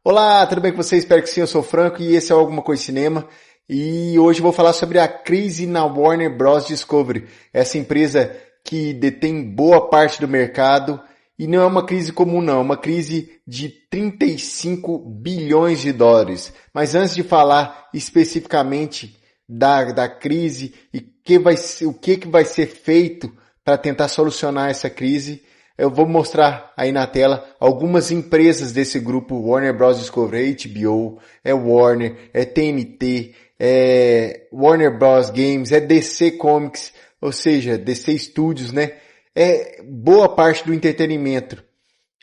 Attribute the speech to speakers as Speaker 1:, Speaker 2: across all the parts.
Speaker 1: Olá, tudo bem com vocês? Espero que sim, eu sou o Franco e esse é o Alguma Coisa Cinema. E hoje eu vou falar sobre a crise na Warner Bros. Discovery, essa empresa que detém boa parte do mercado e não é uma crise comum não, é uma crise de 35 bilhões de dólares. Mas antes de falar especificamente da crise e o que vai ser feito para tentar solucionar essa crise, eu vou mostrar aí na tela algumas empresas desse grupo Warner Bros. Discovery, HBO, é Warner, é TNT, é Warner Bros. Games, é DC Comics, ou seja, DC Studios, né? É boa parte do entretenimento.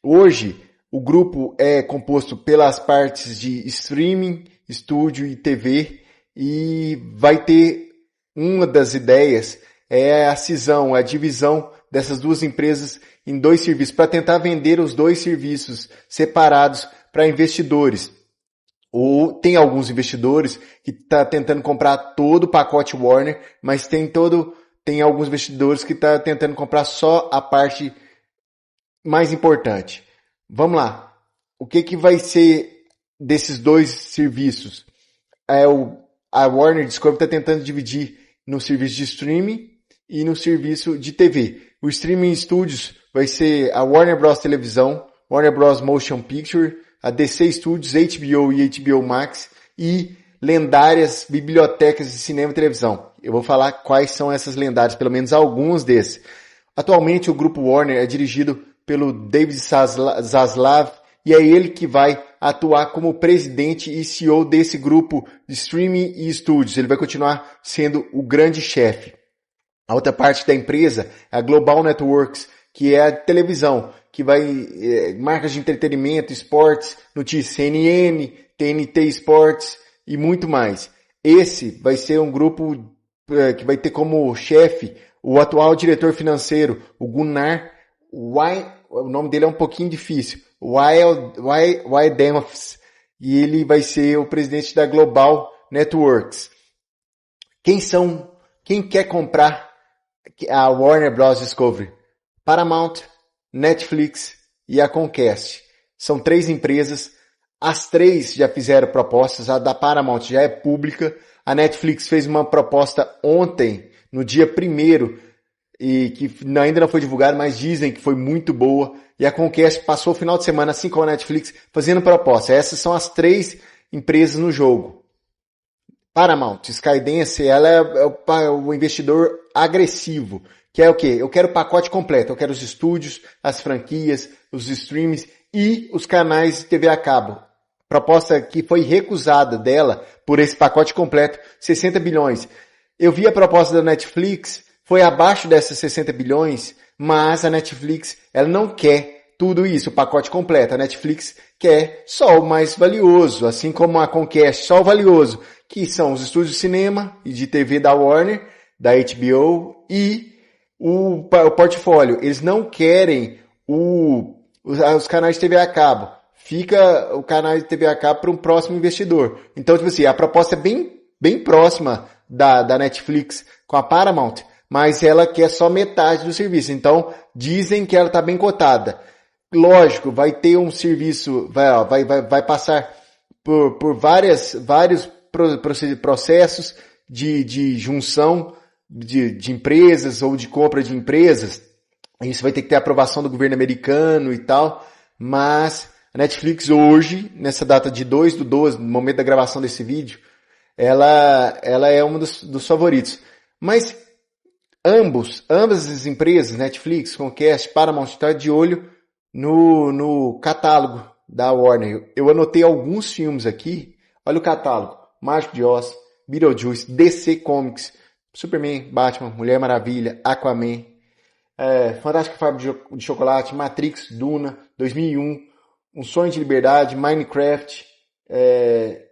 Speaker 1: Hoje, o grupo é composto pelas partes de streaming, estúdio e TV e vai ter uma das ideias é a cisão, a divisão dessas duas empresas em dois serviços, para tentar vender os dois serviços separados para investidores. Ou tem alguns investidores que estão tentando comprar todo o pacote Warner, mas tem alguns investidores que estão tentando comprar só a parte mais importante. Vamos lá. O que vai ser desses dois serviços? A Warner Discovery está tentando dividir no serviço de streaming e no serviço de TV. O Streaming Studios vai ser a Warner Bros. Televisão, Warner Bros. Motion Picture, a DC Studios, HBO e HBO Max e lendárias bibliotecas de cinema e televisão. Eu vou falar quais são essas lendárias, pelo menos alguns desses. Atualmente o grupo Warner é dirigido pelo David Zaslav e é ele que vai atuar como presidente e CEO desse grupo de streaming e estúdios. Ele vai continuar sendo o grande chefe. A outra parte da empresa é a Global Networks, que é a televisão, que vai marcas de entretenimento, esportes, notícias, CNN, TNT Sports e muito mais. Esse vai ser um grupo que vai ter como chefe o atual diretor financeiro, o Gunnar o nome dele é um pouquinho difícil, Wijdemfs, e ele vai ser o presidente da Global Networks. Quem quer comprar a Warner Bros. Discovery? Paramount, Netflix e a Comcast. São três empresas, as três já fizeram propostas, a da Paramount já é pública, a Netflix fez uma proposta ontem, no dia 1º, e que ainda não foi divulgado, mas dizem que foi muito boa, e a Comcast passou o final de semana, assim como a Netflix, fazendo proposta. Essas são as três empresas no jogo. Paramount, Skydance, ela é o investidor agressivo, que é o quê? Eu quero o pacote completo, eu quero os estúdios, as franquias, os streams e os canais de TV a cabo. Proposta que foi recusada dela por esse pacote completo, 60 bilhões. Eu vi a proposta da Netflix, foi abaixo dessas 60 bilhões, mas a Netflix, ela não quer tudo isso, o pacote completo. A Netflix quer só o mais valioso, assim como a Comcast, só o valioso, que são os estúdios de cinema e de TV da Warner, da HBO e o portfólio. Eles não querem os canais de TV a cabo. Fica o canal de TV a cabo para um próximo investidor. Então, tipo assim, a proposta é bem próxima da Netflix com a Paramount, mas ela quer só metade do serviço. Então, dizem que ela está bem cotada. Lógico, vai ter um serviço, vai passar por vários processos de junção de empresas ou de compra de empresas. Isso vai ter que ter aprovação do governo americano e tal, mas a Netflix hoje, nessa data de 2/12, no momento da gravação desse vídeo, ela é uma dos favoritos. Mas ambas as empresas, Netflix, Comcast, Paramount, está de olho no catálogo da Warner. Eu anotei alguns filmes aqui. Olha o catálogo. Mágico de Oz, Beetlejuice, DC Comics, Superman, Batman, Mulher Maravilha, Aquaman, Fantástica Fábrica de Chocolate, Matrix, Duna, 2001, Um Sonho de Liberdade, Minecraft,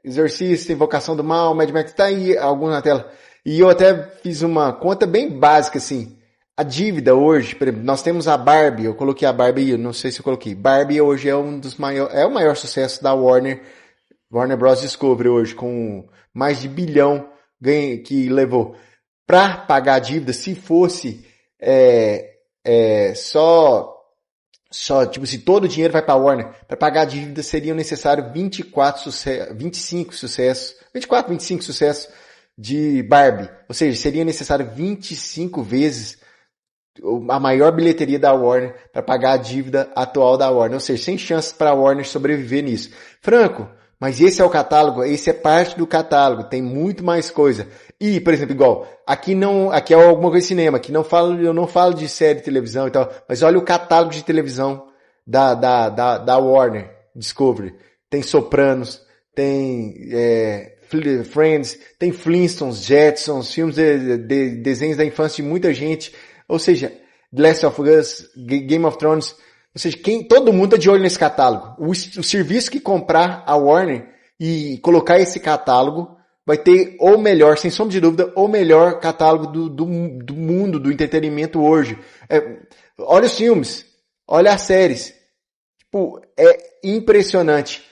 Speaker 1: Exorcista, Invocação do Mal, Mad Max, tá aí alguns na tela. E eu até fiz uma conta bem básica, assim. A dívida hoje, por exemplo, nós temos a Barbie, eu coloquei a Barbie aí, não sei se eu coloquei. Barbie hoje é o maior sucesso da Warner Bros. Discovery hoje, com mais de bilhão que levou. Para pagar a dívida, se fosse só só, tipo, se todo o dinheiro vai para a Warner, para pagar a dívida seriam necessários 25 sucessos de Barbie. Ou seja, seria necessário 25 vezes a maior bilheteria da Warner para pagar a dívida atual da Warner. Ou seja, sem chances para a Warner sobreviver nisso. Franco, mas esse é o catálogo, esse é parte do catálogo, tem muito mais coisa. E, por exemplo, igual, aqui é alguma coisa de cinema, aqui eu não falo de série de televisão e tal, mas olha o catálogo de televisão da Warner Discovery. Tem Sopranos, tem Friends, tem Flintstones, Jetsons, filmes de desenhos da infância de muita gente. Ou seja, The Last of Us, Game of Thrones. Ou seja, todo mundo tá de olho nesse catálogo. O serviço que comprar a Warner e colocar esse catálogo vai ter o melhor, sem sombra de dúvida, o melhor catálogo do mundo, do entretenimento hoje. Olha os filmes, olha as séries. Tipo, é impressionante.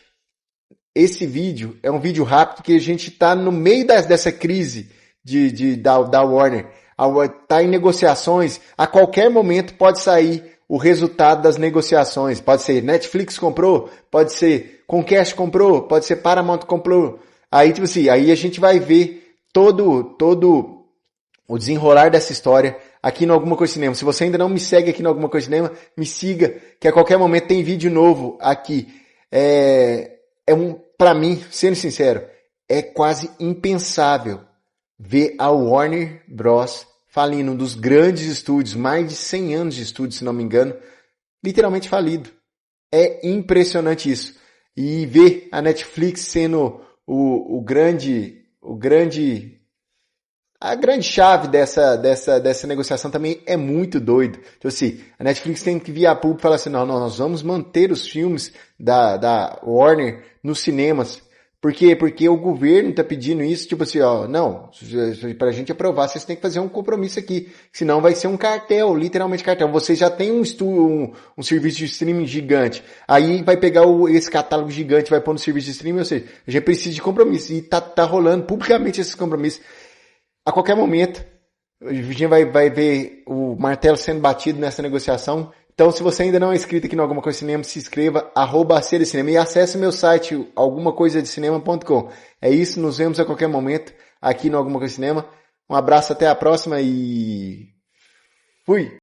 Speaker 1: Esse vídeo é um vídeo rápido que a gente tá no meio dessa crise da Warner. Tá em negociações, a qualquer momento pode sair o resultado das negociações. Pode ser Netflix comprou, pode ser Comcast comprou, pode ser Paramount comprou. Aí, tipo assim, aí a gente vai ver todo o desenrolar dessa história aqui no Alguma Coisa Cinema. Se você ainda não me segue aqui no Alguma Coisa Cinema, me siga, que a qualquer momento tem vídeo novo aqui. Pra mim, sendo sincero, é quase impensável ver a Warner Bros. Falindo, um dos grandes estúdios, mais de 100 anos de estúdio, se não me engano, literalmente falido. É impressionante isso. E ver a Netflix sendo a grande chave dessa negociação também é muito doido. Então assim, a Netflix tem que vir a público e falar assim, não, nós vamos manter os filmes da Warner nos cinemas. Por quê? Porque o governo está pedindo isso, tipo assim, ó, não, para a gente aprovar, vocês têm que fazer um compromisso aqui, senão vai ser um cartel, literalmente cartel. Vocês já têm um serviço de streaming gigante, aí vai pegar esse catálogo gigante, vai pôr no serviço de streaming, ou seja, a gente precisa de compromisso, e tá rolando publicamente esses compromissos. A qualquer momento, a gente vai ver o martelo sendo batido nessa negociação. Então, se você ainda não é inscrito aqui no Alguma Coisa Cinema, se inscreva, @ACDcinema e acesse meu site, algumacoisadecinema.com. É isso, nos vemos a qualquer momento aqui no Alguma Coisa Cinema. Um abraço, até a próxima e fui!